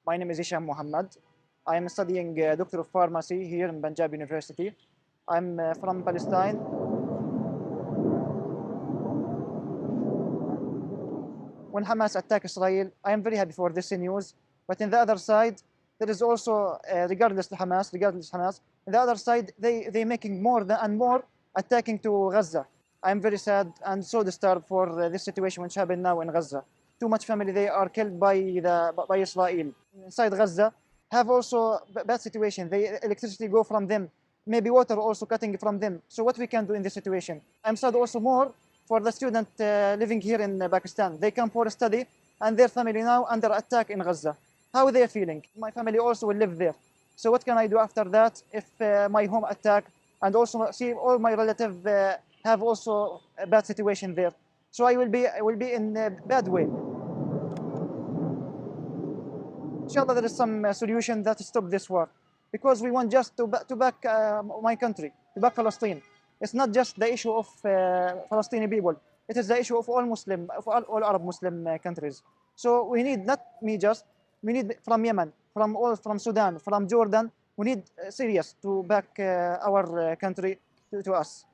My name is Isham Muhammad. I am studying Doctor of Pharmacy here in Punjab University. I'm from Palestine. When Hamas attack Israel, I am very happy for this news. But in the other side, there is also, regardless Hamas, on the other side, they making more and more attacking to Gaza. I am very sad and so disturbed for this situation which happened now in Gaza. Too much family they are killed by Israel. Inside Gaza, have also bad situation. The electricity go from them. Maybe water also cutting from them. So what we can do in this situation? I'm sad also more for the student living here in Pakistan. They come for study and their family now under attack in Gaza. How are they feeling? My family also will live there. So what can I do after that if my home attack and also see all my relatives have also a bad situation there? So I will be in a bad way. Inshallah, there is some solution that stop this war, because we want just to back my country, to back Palestine. It's not just the issue of Palestinian people. It is the issue of all Muslim, of all Arab Muslim countries. So we need not me just. We need from Yemen, from Sudan, from Jordan. We need serious to back our country to us.